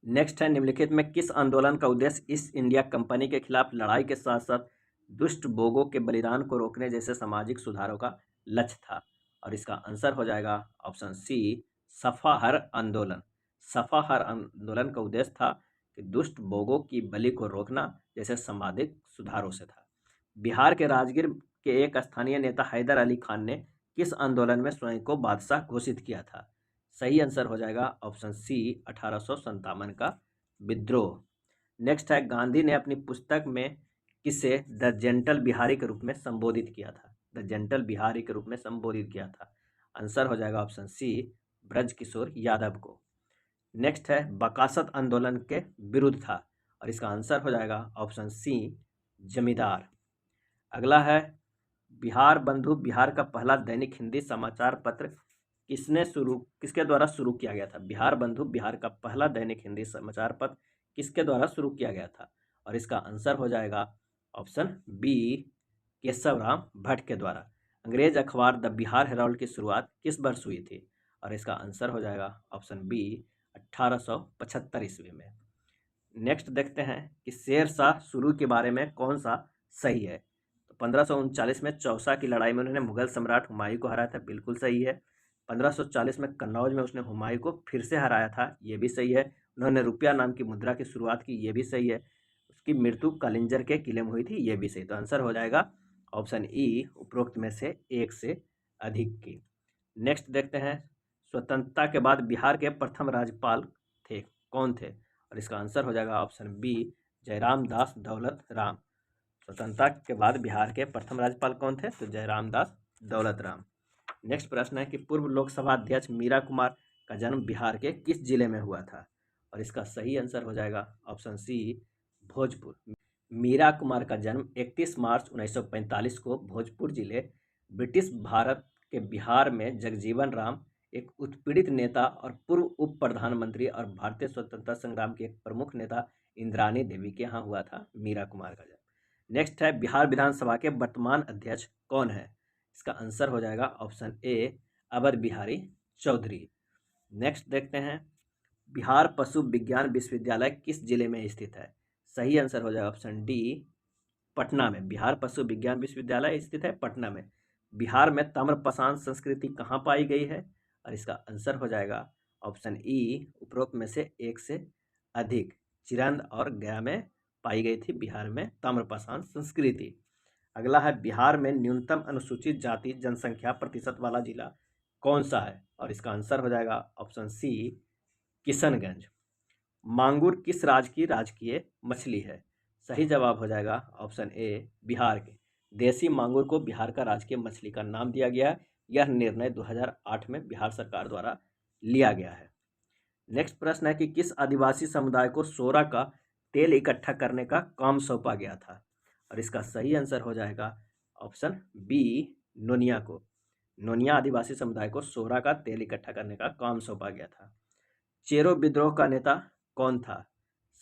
नेक्स्ट है, निम्नलिखित में किस आंदोलन का उद्देश्य ईस्ट इंडिया कंपनी के खिलाफ लड़ाई के साथ साथ दुष्ट बोगों के बलिदान को रोकने जैसे सामाजिक सुधारों का लक्ष्य था? और इसका आंसर हो जाएगा ऑप्शन सी, सफाहर आंदोलन। सफाहर आंदोलन का उद्देश्य था कि दुष्ट भोगों की बलि को रोकना, जैसे सामाजिक सुधारों से था। बिहार के राजगीर के एक स्थानीय नेता हैदर अली खान ने किस आंदोलन में स्वयं को बादशाह घोषित किया था? सही आंसर हो जाएगा ऑप्शन सी 1857 का विद्रोह। नेक्स्ट है, गांधी ने अपनी पुस्तक में किसे द जेंटल बिहारी के रूप में संबोधित किया था? द जेंटल बिहारी के रूप में संबोधित किया था। आंसर हो जाएगा ऑप्शन सी ब्रज किशोर यादव को। नेक्स्ट है, बकासत आंदोलन के विरुद्ध था, और इसका आंसर हो जाएगा ऑप्शन सी जमींदार। अगला है, बिहार बंधु बिहार का पहला दैनिक हिंदी समाचार पत्र किसके द्वारा शुरू किया गया था? बिहार बंधु बिहार का पहला दैनिक हिंदी समाचार पत्र किसके द्वारा शुरू किया गया था? और इसका आंसर हो जाएगा ऑप्शन बी केशवराम भट्ट के द्वारा। अंग्रेज अखबार द बिहार हेराल्ड की शुरुआत किस वर्ष हुई थी? और इसका आंसर हो जाएगा ऑप्शन बी 1875 ईस्वी में। नेक्स्ट देखते हैं कि शेर शाह शुरू के बारे में कौन सा सही है? तो 1539 में चौसा की लड़ाई में उन्होंने मुगल सम्राट हुमायूं को हराया था, बिल्कुल सही है। 1540 में कन्नौज में उसने हुमायूं को फिर से हराया था, ये भी सही है। उन्होंने रुपया नाम की मुद्रा की शुरुआत की, ये भी सही है। उसकी मृत्यु कलिंजर के किले में हुई थी, ये भी सही। तो आंसर हो जाएगा ऑप्शन ई उपरोक्त में से एक से अधिक की। नेक्स्ट देखते हैं, स्वतंत्रता के बाद बिहार के प्रथम राज्यपाल थे, कौन थे? और इसका आंसर हो जाएगा ऑप्शन बी जयराम दास दौलत राम। स्वतंत्रता के बाद बिहार के प्रथम राज्यपाल कौन थे? तो जयराम दास दौलत राम। नेक्स्ट प्रश्न है कि पूर्व लोकसभा अध्यक्ष मीरा कुमार का जन्म बिहार के किस जिले में हुआ था? और इसका सही आंसर हो जाएगा ऑप्शन सी भोजपुर। मीरा कुमार का जन्म 31 मार्च 1945 को भोजपुर जिले, ब्रिटिश भारत के बिहार में जगजीवन राम, एक उत्पीड़ित नेता और पूर्व उप प्रधानमंत्री और भारतीय स्वतंत्रता संग्राम के एक प्रमुख नेता इंदिरानी देवी के यहाँ हुआ था मीरा कुमार का जन्म। नेक्स्ट है, बिहार विधानसभा के वर्तमान अध्यक्ष कौन है? इसका आंसर हो जाएगा option A Awadh Bihari Chaudhary. Next देखते हैं, बिहार पशु विज्ञान विश्वविद्यालय किस जिले में स्थित है? सही आंसर हो जाएगा ऑप्शन डी पटना में। बिहार पशु विज्ञान विश्वविद्यालय स्थित है पटना में। बिहार में ताम्रपाषाण संस्कृति कहाँ पाई गई है? और इसका आंसर हो जाएगा ऑप्शन ई उपरोक्त में से एक से अधिक। चिरंद और गया में पाई गई थी बिहार में ताम्रपाषाण संस्कृति। अगला है, बिहार में न्यूनतम अनुसूचित जाति जनसंख्या प्रतिशत वाला जिला कौन सा है? और इसका आंसर हो जाएगा ऑप्शन सी किशनगंज। मांगुर किस राज्य की राजकीय मछली है? सही जवाब हो जाएगा ऑप्शन ए बिहार के। देसी मांगुर को बिहार का राजकीय मछली का नाम दिया गया है। यह निर्णय 2008 में बिहार सरकार द्वारा लिया गया है। नेक्स्ट प्रश्न है कि किस आदिवासी समुदाय को सोरा का तेल इकट्ठा करने का काम सौंपा गया था? और इसका सही आंसर हो जाएगा ऑप्शन बी नोनिया को। नोनिया आदिवासी समुदाय को सोरा का तेल इकट्ठा करने का काम सौंपा गया था। चेरो विद्रोह का नेता कौन था?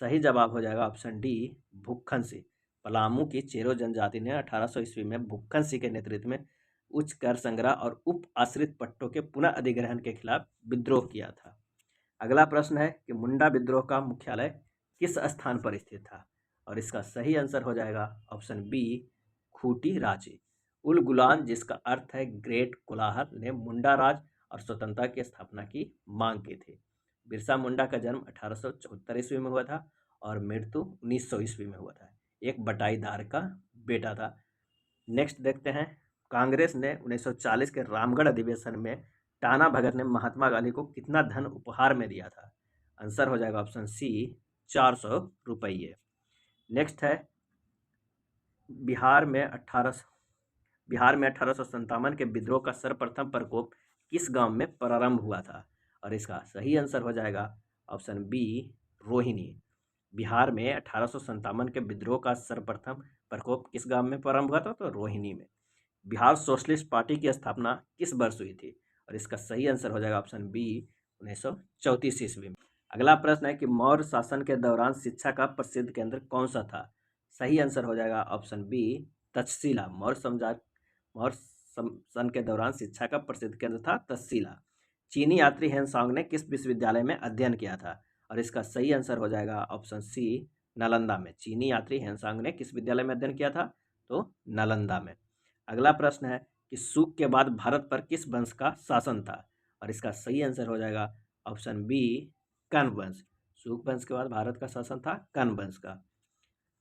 सही जवाब हो जाएगा ऑप्शन डी भुक्खन सिंह। पलामू की चेरो जनजाति ने 1800 ईस्वी में भुक्खन सिंह के नेतृत्व में उच्च कर संग्रह और उप आश्रित पट्टों के पुनः अधिग्रहण के खिलाफ विद्रोह किया था। अगला प्रश्न है कि मुंडा विद्रोह का मुख्यालय किस स्थान पर स्थित था? और इसका सही आंसर हो जाएगा ऑप्शन बी खूंटी रांची। उल गुलान, जिसका अर्थ है ग्रेट कोलाहल, ने मुंडा राज और स्वतंत्रता की स्थापना की मांग की थी। बिरसा मुंडा का जन्म 1874 ईस्वी में हुआ था और मृत्यु 1900 ईस्वी में हुआ था। एक बटाईदार का बेटा था। नेक्स्ट देखते हैं, कांग्रेस ने 1940 के रामगढ़ अधिवेशन में टाना भगत ने महात्मा गांधी को कितना धन उपहार में दिया था? आंसर हो जाएगा ऑप्शन सी 400 रुपये। नेक्स्ट है, बिहार में 1857 के विद्रोह का सर्वप्रथम प्रकोप किस गांव में प्रारंभ हुआ था? और इसका सही आंसर हो जाएगा ऑप्शन बी रोहिणी। बिहार में 1857 के विद्रोह का सर्वप्रथम प्रकोप किस गांव में प्रारंभ हुआ था? तो रोहिणी में। बिहार सोशलिस्ट पार्टी की स्थापना किस वर्ष हुई थी? और इसका सही आंसर हो जाएगा ऑप्शन बी 1934 ईस्वी में। अगला प्रश्न है कि मौर्य शासन के दौरान शिक्षा का प्रसिद्ध केंद्र कौन सा था? सही आंसर हो जाएगा ऑप्शन बी तक्षशिला। मौर्य शासन के दौरान शिक्षा का प्रसिद्ध केंद्र था तक्षशिला। चीनी यात्री हेनसांग ने किस विश्वविद्यालय में अध्ययन किया था? और इसका सही आंसर हो जाएगा ऑप्शन सी नालंदा में। चीनी यात्री हेनसांग ने किस विद्यालय में अध्ययन किया था? तो नालंदा में। अगला प्रश्न है कि सुख के बाद भारत पर किस वंश का शासन था? और इसका सही आंसर हो जाएगा ऑप्शन बी कण्व वंश। शुक वंश के बाद भारत का शासन था कण्व वंश का।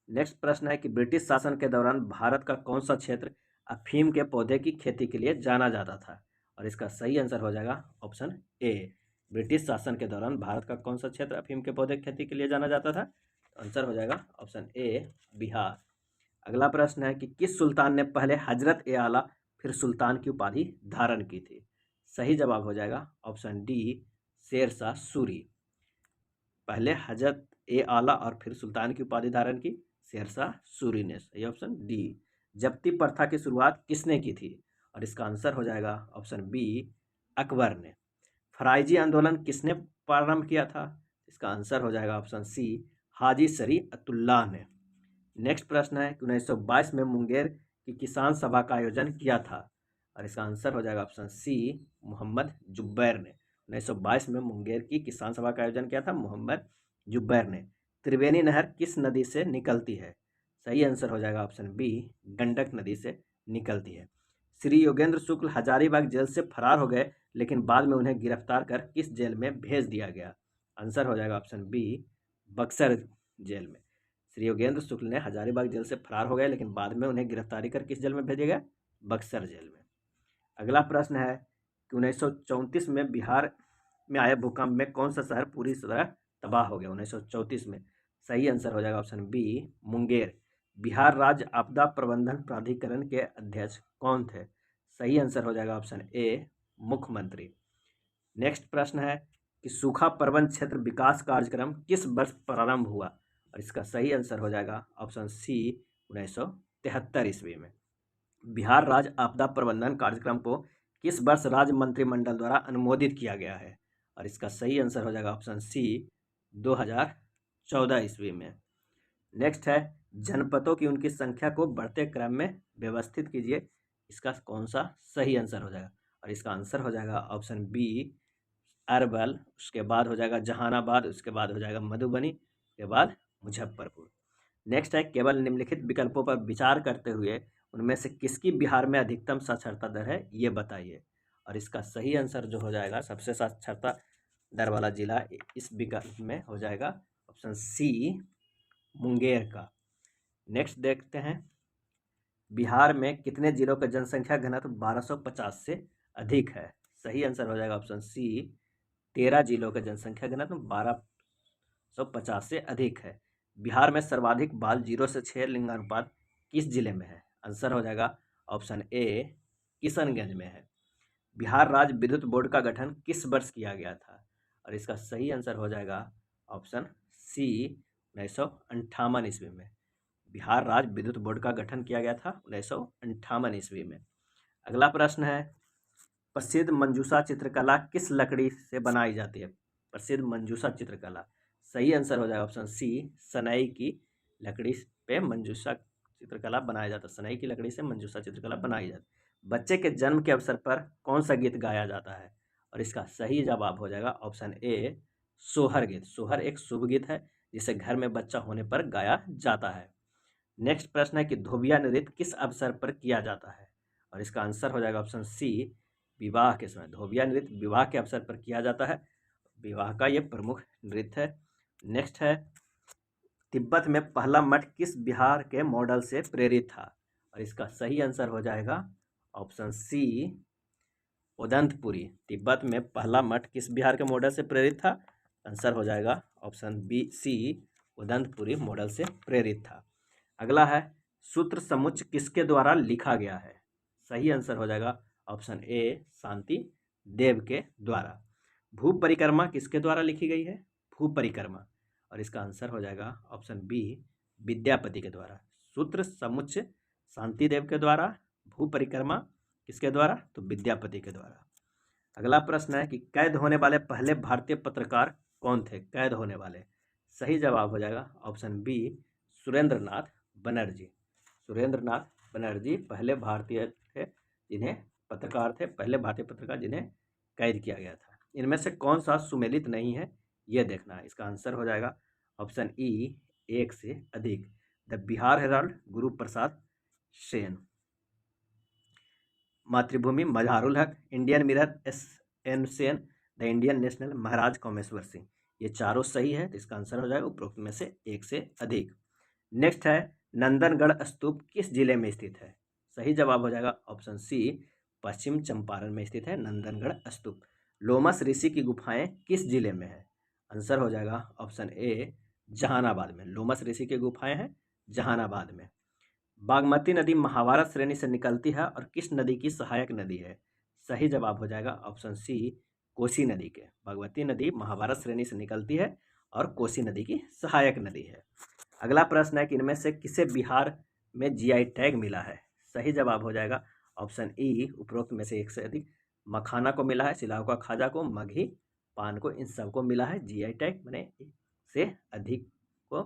नेक्स्ट प्रश्न है कि ब्रिटिश शासन के दौरान भारत का कौन सा क्षेत्र अफीम के पौधे की खेती के लिए जाना जाता था, और इसका सही आंसर हो जाएगा ऑप्शन ए। ब्रिटिश शासन के दौरान भारत का कौन सा क्षेत्र अफीम के पौधे की खेती के लिए जाना जाता था, तो आंसर हो जाएगा ऑप्शन ए बिहार। अगला प्रश्न है कि किस सुल्तान ने पहले हजरत ए आला फिर सुल्तान की उपाधि धारण की थी। सही जवाब हो जाएगा ऑप्शन डी शेरशाह सूरी। पहले हजरत ए आला और फिर सुल्तान की उपाधि धारण की शेरशाह सूरी ने। सही ऑप्शन डी। जब्ती प्रथा की शुरुआत किसने की थी, और इसका आंसर हो जाएगा ऑप्शन बी अकबर ने। फराइजी आंदोलन किसने प्रारंभ किया था, इसका आंसर हो जाएगा ऑप्शन सी हाजी शरीअतुल्लाह ने। नेक्स्ट प्रश्न है कि 1922 में मुंगेर की किसान सभा का आयोजन किया था, और इसका आंसर हो जाएगा ऑप्शन सी मोहम्मद जुब्बैर ने। 1922 में मुंगेर की किसान सभा का आयोजन किया था मोहम्मद जुब्बैर ने। त्रिवेणी नहर किस नदी से निकलती है, सही आंसर हो जाएगा ऑप्शन बी गंडक नदी से निकलती है। श्री योगेंद्र शुक्ल हजारीबाग जेल से फरार हो गए, लेकिन बाद में उन्हें गिरफ्तार कर किस जेल में भेज दिया गया, आंसर हो जाएगा ऑप्शन बी बक्सर जेल में। श्री योगेंद्र शुक्ल ने हजारीबाग जेल से फरार हो गए, लेकिन बाद में उन्हें गिरफ्तारी कर किस जेल में भेजा गया, बक्सर जेल में। अगला प्रश्न है कि 1934 में बिहार में आए भूकंप में कौन सा शहर पूरी तरह तबाह हो गया 1934 में। सही आंसर हो जाएगा ऑप्शन बी मुंगेर। बिहार राज्य आपदा प्रबंधन प्राधिकरण के अध्यक्ष कौन थे, सही आंसर हो जाएगा ऑप्शन ए मुख्यमंत्री। नेक्स्ट प्रश्न है कि सूखा प्रबंध क्षेत्र विकास कार्यक्रम किस वर्ष प्रारंभ हुआ, और इसका सही आंसर हो जाएगा ऑप्शन सी 1973 ईस्वी में। बिहार राज्य आपदा प्रबंधन कार्यक्रम को किस वर्ष राज्य मंत्रिमंडल द्वारा अनुमोदित किया गया है, और इसका सही आंसर हो जाएगा ऑप्शन सी 2014 ईस्वी में। नेक्स्ट है जनपदों की उनकी संख्या को बढ़ते क्रम में व्यवस्थित कीजिए, इसका कौन सा सही आंसर हो जाएगा, और इसका आंसर हो जाएगा ऑप्शन बी अरवल, उसके बाद हो जाएगा जहानाबाद, उसके बाद हो जाएगा मधुबनी, उसके बाद मुजफ्फरपुर। नेक्स्ट है केवल निम्नलिखित विकल्पों पर विचार करते हुए उनमें से किसकी बिहार में अधिकतम साक्षरता दर है ये बताइए, और इसका सही आंसर जो हो जाएगा सबसे साक्षरता दर वाला जिला इस विकल्प में हो जाएगा ऑप्शन सी मुंगेर का। नेक्स्ट देखते हैं बिहार में कितने जिलों का जनसंख्या घनत्व 1250 से अधिक है। सही आंसर हो जाएगा ऑप्शन सी 13 जिलों का जनसंख्या घनत्व 1250 से अधिक है। बिहार में सर्वाधिक बाल 0 से 6 लिंगानुपात किस जिले में है, आंसर हो जाएगा ऑप्शन ए किशनगंज में है। बिहार राज्य विद्युत बोर्ड का गठन किस वर्ष किया गया था, और इसका सही आंसर हो जाएगा ऑप्शन सी 1958 ईस्वी में। बिहार राज्य विद्युत बोर्ड का गठन किया गया था 1958 ईस्वी में। अगला प्रश्न है प्रसिद्ध मंजूषा चित्रकला किस लकड़ी से बनाई जाती है। प्रसिद्ध मंजूषा चित्रकला सही आंसर हो जाएगा ऑप्शन सी सनई की लकड़ी पे मंजूषा चित्रकला बनाया जाता है। सनई की लकड़ी से मंजूषा चित्रकला बनाई जाती है। बच्चे के जन्म के अवसर पर कौन सा गीत गाया जाता है, और इसका सही जवाब हो जाएगा ऑप्शन ए सोहर गीत। सोहर एक शुभ गीत है जिसे घर में बच्चा होने पर गाया जाता है। नेक्स्ट प्रश्न है कि धोबिया नृत्य किस अवसर पर किया जाता है, और इसका आंसर हो जाएगा ऑप्शन सी विवाह के समय। धोबिया नृत्य विवाह के अवसर पर किया जाता है, विवाह का ये प्रमुख नृत्य है। नेक्स्ट है तिब्बत में पहला मठ किस बिहार के मॉडल से प्रेरित था, और इसका सही आंसर हो जाएगा ऑप्शन सी उदंतपुरी। तिब्बत में पहला मठ किस बिहार के मॉडल से प्रेरित था, आंसर हो जाएगा option B C Odantapuri model से प्रेरित था। अगला है सूत्र समुच्चय किसके द्वारा लिखा गया है, सही आंसर हो जाएगा ऑप्शन ए शांति देव के द्वारा। भू परिक्रमा किसके द्वारा लिखी गई है, भू परिक्रमा, और इसका आंसर हो जाएगा ऑप्शन बी विद्यापति के द्वारा। सूत्र समुच्चय शांति देव के द्वारा, भू परिक्रमा किसके द्वारा, तो विद्यापति के द्वारा। अगला प्रश्न है कि कैद होने वाले पहले भारतीय पत्रकार कौन थे। कैद होने वाले सही जवाब हो जाएगा ऑप्शन बी सुरेंद्र नाथ बनर्जी। सुरेंद्र नाथ बनर्जी पहले भारतीय थे जिन्हें पत्रकार थे, पहले भारतीय पत्रकार जिन्हें कैद किया गया था। इनमें से कौन सा सुमेलित नहीं है ये देखना है। इसका आंसर हो जाएगा ऑप्शन ई एक से अधिक। The Bihar Herald Guru Prasad Sen, Matribhumi Mazharul Haq, Indian Mirror एनसेन, the Indian National, Maharaj Kameshwar Singh. ये चारों सही है, तो इसका आंसर हो जाएगा उपरोक्त में से एक से अधिक। नेक्स्ट है नंदनगढ़ स्तूप किस जिले में स्थित है? सही जवाब हो जाएगा ऑप्शन सी, पश्चिम चंपारण में स्थित है नंदनगढ़ स्तूप। लोमस ऋषि की गुफाएं किस जिले में है? आंसर हो जाएगा ऑप्शन ए, जहानाबाद में। लोमस ऋषि की गुफाएं हैं जहानाबाद में। बागमती नदी महाभारत श्रेणी से निकलती है और किस नदी की सहायक नदी है? सही जवाब हो जाएगा ऑप्शन सी, कोसी नदी के। बागमती नदी महाभारत श्रेणी से निकलती है और कोसी नदी की सहायक नदी है। अगला प्रश्न है कि इनमें से किसे बिहार में जीआई टैग मिला है? सही जवाब हो जाएगा ऑप्शन ई, उपरोक्त में से एक से अधिक। मखाना को मिला है, सिलाव का खाजा को, मगही, पान को, इन सबको मिला है जीआई टैग, मैंने एक से अधिक को।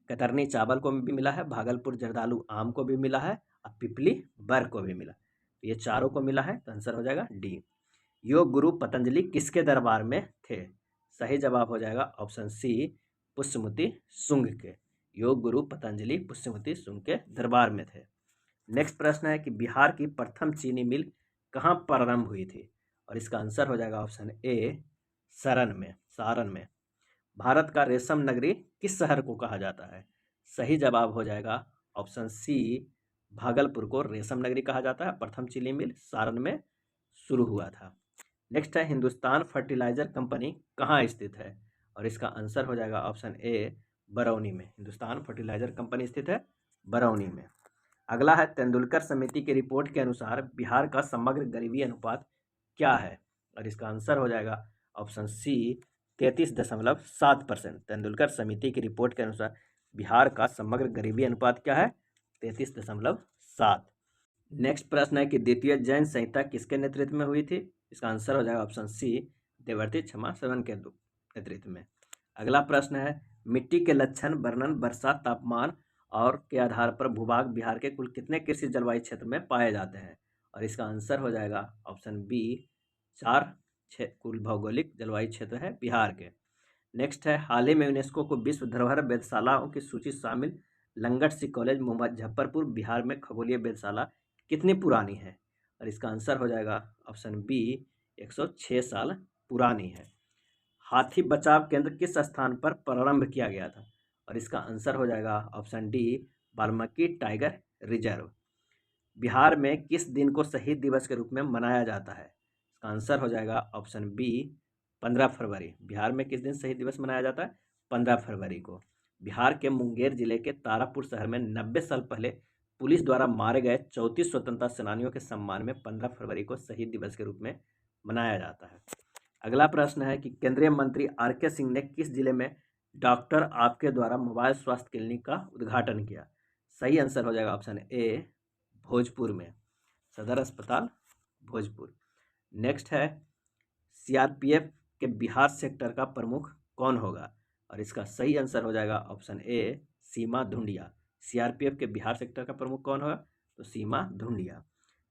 कतरनी चावल को भी मिला है, भागलपुर जर्दालू आम को भी मिला है और पिपली बर को भी मिला। ये चारों को मिला है, तो आंसर हो जाएगा डी। योग गुरु पतंजलि किसके दरबार में थे? सही जवाब हो जाएगा ऑप्शन सी, पुष्यमुति शुंग के। योग गुरु पतंजलि पुष्यमुति शुंग के दरबार में थे। नेक्स्ट प्रश्न है कि बिहार की प्रथम चीनी मिल कहाँ प्रारंभ हुई थी? और इसका आंसर हो जाएगा ऑप्शन ए, सारण में। भारत का रेशम नगरी किस शहर को कहा जाता है? सही जवाब हो जाएगा ऑप्शन सी, भागलपुर को रेशम नगरी कहा जाता है। प्रथम चीनी मिल सारण में शुरू हुआ था। नेक्स्ट है हिंदुस्तान फर्टिलाइजर कंपनी कहाँ स्थित है? और इसका आंसर हो जाएगा ऑप्शन ए, बरौनी में। हिंदुस्तान फर्टिलाइजर कंपनी स्थित है बरौनी में। अगला है तेंदुलकर समिति की रिपोर्ट के अनुसार बिहार का समग्र गरीबी अनुपात क्या है? और इसका आंसर हो जाएगा ऑप्शन सी, 33.7%। तेंदुलकर समिति की रिपोर्ट के अनुसार बिहार का समग्र गरीबी अनुपात क्या है? 33.7। नेक्स्ट प्रश्न है कि द्वितीय जैन संहिता किसके नेतृत्व में हुई थी? इसका आंसर हो जाएगा ऑप्शन सी, देवर्षि क्षमा सदन के नेतृत्व में। अगला प्रश्न है मिट्टी के लक्षण वर्णन वर्षा तापमान और के आधार पर भूभाग बिहार के कुल कितने कृषि जलवायु क्षेत्र में पाए जाते हैं? और इसका आंसर हो जाएगा ऑप्शन बी, 4 कुल भौगोलिक जलवायु क्षेत्र है बिहार के। नेक्स्ट है हाल ही में यूनेस्को को विश्व धरोहर वेधशालाओं की सूची शामिल लंगट सी कॉलेज मुजफ्फरपुर बिहार में खगोलीय वेधशाला कितनी पुरानी है? और इसका आंसर हो जाएगा ऑप्शन बी, 106 साल पुरानी है। हाथी बचाव केंद्र किस स्थान पर प्रारंभ किया गया था? और इसका आंसर हो जाएगा option D, Valmiki tiger reserve. Bihar में किस दिन को शहीद दिवस के रूप में मनाया जाता है? इसका आंसर हो जाएगा ऑप्शन बी, 15 फरवरी। बिहार में किस दिन शहीद दिवस मनाया जाता है? 15 फरवरी को। बिहार के मुंगेर जिले के तारापुर शहर में 90 साल पहले पुलिस द्वारा मारे गए 34 स्वतंत्रता सेनानियों के सम्मान में 15 फरवरी को शहीद दिवस के रूप में मनाया जाता है। अगला प्रश्न है कि केंद्रीय मंत्री आर.के. सिंह ने किस जिले में डॉक्टर आपके द्वारा मोबाइल स्वास्थ्य क्लिनिक का उद्घाटन किया? सही आंसर हो जाएगा ऑप्शन ए, भोजपुर में। सदर अस्पताल भोजपुर। नेक्स्ट है सीआरपीएफ के बिहार सेक्टर का प्रमुख कौन होगा? और इसका सही आंसर हो जाएगा ऑप्शन ए, सीमा धुंडिया। सीआरपीएफ के बिहार सेक्टर का प्रमुख कौन होगा? तो सीमा धुंडिया।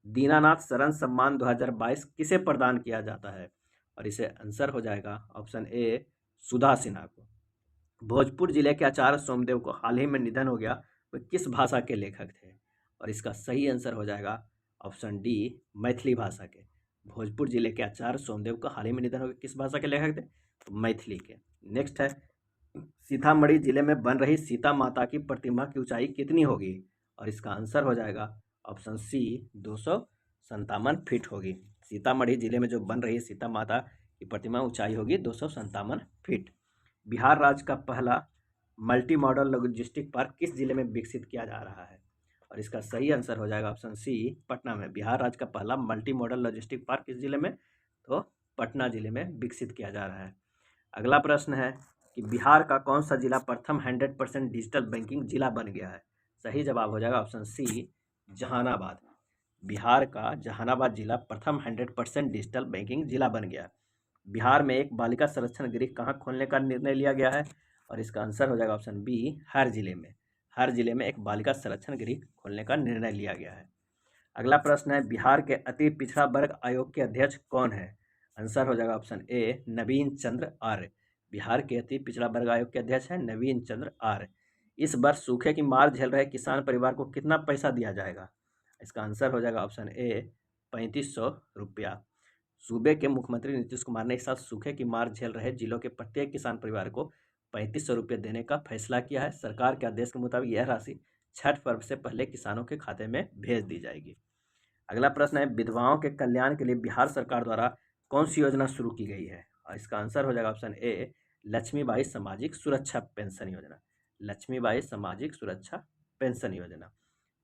दीनानाथ शरण सम्मान 2022 किसे प्रदान किया जाता है? और इसे आंसर हो जाएगा ऑप्शन ए, सुधा सिन्हा को। भोजपुर जिले के आचार्य सोमदेव को हाल ही में निधन हो गया, वे किस भाषा के लेखक थे? और इसका सही आंसर हो जाएगा ऑप्शन डी, मैथिली भाषा के। भोजपुर जिले के आचार्य सोमदेव को हाल ही में निधन हो गया, किस भाषा के लेखक थे? तो मैथिली के। नेक्स्ट है सीतामढ़ी जिले में बन रही सीता माता की प्रतिमा की ऊंचाई कितनी होगी? और इसका आंसर हो जाएगा ऑप्शन सी, 257 फीट होगी। सीतामढ़ी जिले में जो बन रही सीता माता की प्रतिमा ऊंचाई होगी 257 फीट। बिहार राज्य का पहला मल्टी मॉडल लॉजिस्टिक पार्क किस जिले में विकसित किया जा रहा है? और इसका सही आंसर हो जाएगा ऑप्शन सी, पटना में। बिहार राज्य का पहला मल्टी मॉडल लॉजिस्टिक पार्क किस जिले में? तो पटना जिले में विकसित किया जा रहा है। अगला प्रश्न है कि बिहार का कौन सा जिला प्रथम 100% डिजिटल बैंकिंग जिला बन गया है? सही जवाब हो जाएगा ऑप्शन सी, जहानाबाद। बिहार का जहानाबाद जिला प्रथम 100% डिजिटल बैंकिंग जिला बन गया। बिहार में एक बालिका संरक्षण गृह कहाँ खोलने का निर्णय लिया गया है? और इसका आंसर हो जाएगा ऑप्शन बी, हर जिले में। हर जिले में एक बालिका संरक्षण गृह खोलने का निर्णय लिया गया है। अगला प्रश्न है बिहार के अति पिछड़ा वर्ग आयोग के अध्यक्ष कौन है? आंसर हो जाएगा ऑप्शन ए, नवीन चंद्र आर्य। बिहार के अति पिछड़ा वर्ग आयोग के अध्यक्ष हैं नवीन चंद्र आर्य। इस वर्ष सूखे की मार झेल रहे किसान परिवार को कितना पैसा दिया जाएगा? इसका आंसर हो जाएगा ऑप्शन ए, 3500 रुपया। सूबे के मुख्यमंत्री नीतीश कुमार ने इस साल सूखे की मार झेल रहे जिलों के प्रत्येक किसान परिवार को 3500 रुपये देने का फैसला किया है। सरकार के आदेश के मुताबिक यह राशि छठ पर्व से पहले किसानों के खाते में भेज दी जाएगी। अगला प्रश्न है, विधवाओं के कल्याण के लिए बिहार सरकार द्वारा कौन सी योजना शुरू की गई है? और इसका आंसर हो जाएगा ऑप्शन ए, लक्ष्मीबाई सामाजिक सुरक्षा पेंशन योजना। लक्ष्मीबाई सामाजिक सुरक्षा पेंशन योजना।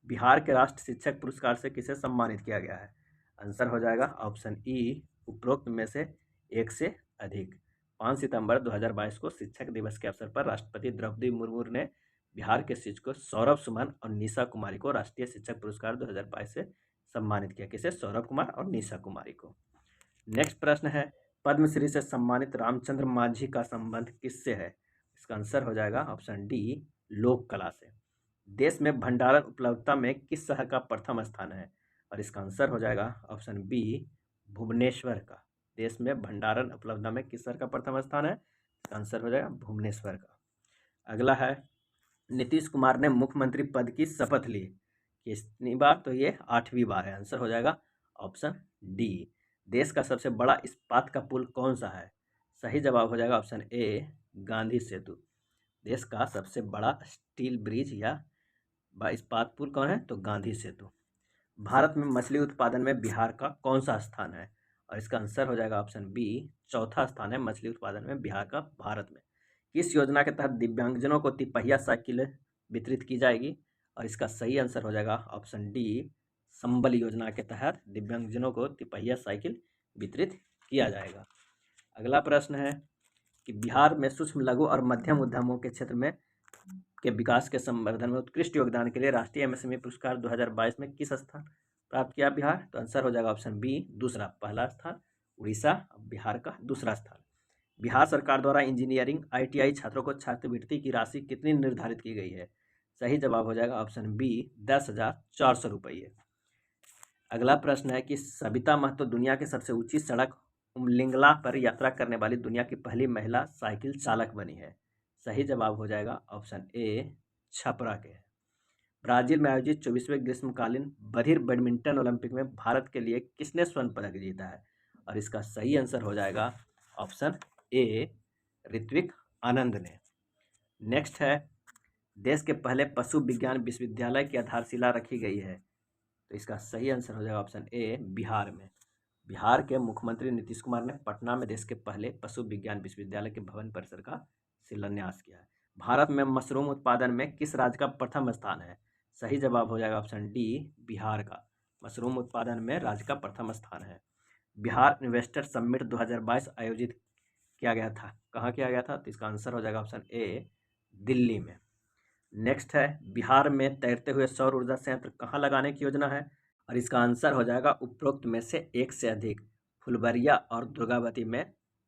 बिहार के राष्ट्र शिक्षक पुरस्कार से किसे सम्मानित किया गया है? आंसर हो जाएगा ऑप्शन ई, उपरोक्त में से एक से अधिक। 5 सितंबर 2022 को शिक्षक दिवस के अवसर पर राष्ट्रपति द्रौपदी मुर्मू ने बिहार के शिक्षकों सौरभ सुमन और निशा कुमारी को राष्ट्रीय शिक्षक पुरस्कार 2022 से सम्मानित किया। किसे? सौरभ कुमार और निशा कुमारी को। नेक्स्ट प्रश्न है, पद्मश्री से सम्मानित रामचंद्र मांझी का संबंध किससे है? इसका आंसर हो जाएगा ऑप्शन डी, लोक कला से। देश में भंडारण उपलब्धता में किस शहर का प्रथम स्थान है? और इसका आंसर हो जाएगा ऑप्शन बी, भुवनेश्वर का। देश में भंडारण उपलब्धता में किस शहर का प्रथम स्थान है? इसका आंसर हो जाएगा भुवनेश्वर का। अगला है, नीतीश कुमार ने मुख्यमंत्री पद की शपथ ली कितनी बार? तो ये 8वीं बार है। आंसर हो जाएगा ऑप्शन डी। देश का सबसे बड़ा इस्पात का पुल कौन सा है? सही जवाब हो जाएगा ऑप्शन ए, गांधी सेतु। देश का सबसे बड़ा स्टील ब्रिज या इस्पात पुल कौन है? तो गांधी सेतु। भारत में मछली उत्पादन में बिहार का कौन सा स्थान है? और इसका आंसर हो जाएगा ऑप्शन बी, चौथा स्थान है मछली उत्पादन में बिहार का भारत में। किस योजना के तहत दिव्यांगजनों को तिपहिया साइकिल वितरित की जाएगी? और इसका सही आंसर हो जाएगा ऑप्शन डी, संबल योजना के तहत दिव्यांगजनों को तिपहिया साइकिल वितरित किया जाएगा। अगला प्रश्न है कि बिहार में सूक्ष्म लघु और मध्यम उद्यमों के क्षेत्र में के विकास के संवर्धन में उत्कृष्ट योगदान के लिए राष्ट्रीय एमएसएमई पुरस्कार 2022 में किस स्थान प्राप्त किया बिहार? तो आंसर हो जाएगा ऑप्शन बी, दूसरा। पहला स्थान उड़ीसा, बिहार का दूसरा स्थान। बिहार सरकार द्वारा इंजीनियरिंग ITI छात्रों को छात्रवृत्ति की राशि कितनी निर्धारित की गई है? सही जवाब हो जाएगा ऑप्शन बी, 10,400 रुपये। अगला प्रश्न है कि सबिता महतो दुनिया की सबसे ऊंची सड़क उमलिंगला पर यात्रा करने वाली दुनिया की पहली महिला साइकिल चालक बनी है। सही जवाब हो जाएगा ऑप्शन ए, छपरा के। ब्राजील में आयोजित 24वें ग्रीष्मकालीन बधिर बैडमिंटन ओलंपिक में भारत के लिए किसने स्वर्ण पदक जीता है? और इसका सही आंसर हो जाएगा ऑप्शन ए, ऋत्विक आनंद ने। नेक्स्ट है, देश के पहले पशु विज्ञान विश्वविद्यालय की आधारशिला रखी गई है। तो इसका सही आंसर हो जाएगा ऑप्शन ए, बिहार में। बिहार के मुख्यमंत्री नीतीश कुमार ने पटना में देश के पहले पशु विज्ञान विश्वविद्यालय के भवन परिसर का शिलान्यास किया है। भारत में मशरूम उत्पादन में किस राज्य का प्रथम स्थान है? सही जवाब हो जाएगा ऑप्शन डी, बिहार का। मशरूम उत्पादन में राज्य का प्रथम स्थान है। बिहार इन्वेस्टर समिट 2022 आयोजित किया गया था, कहाँ किया गया था? तो इसका आंसर हो जाएगा ऑप्शन ए, दिल्ली में। नेक्स्ट है, बिहार में तैरते हुए सौर ऊर्जा संयंत्र कहाँ लगाने की योजना है? और इसका आंसर हो जाएगा उपरोक्त में से एक से अधिक। फुलबरिया और दुर्गावती में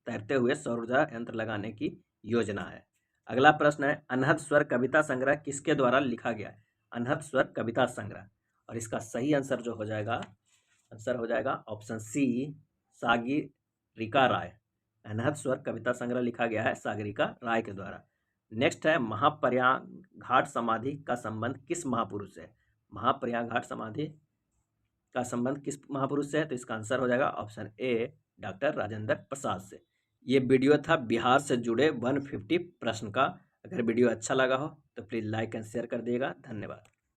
तैरते हुए सौर ऊर्जा यंत्र लगाने की योजना है। अगला प्रश्न है, अनहद स्वर कविता संग्रह किसके द्वारा लिखा गया है? अनहद स्वर कविता संग्रह। और इसका सही आंसर जो हो जाएगा, आंसर हो जाएगा ऑप्शन सी, सागरिका राय। अनहद स्वर कविता संग्रह लिखा गया है सागरिका राय के द्वारा। नेक्स्ट है, महाप्रयाग घाट समाधि का संबंध किस महापुरुष से? महाप्रयाग घाट समाधि का संबंध किस महापुरुष से है? तो इसका आंसर हो जाएगा ऑप्शन ए, डॉक्टर राजेंद्र प्रसाद से। ये वीडियो था बिहार से जुड़े 150 प्रश्न का। अगर वीडियो अच्छा लगा हो तो प्लीज़ लाइक एंड शेयर कर दिएगा। धन्यवाद।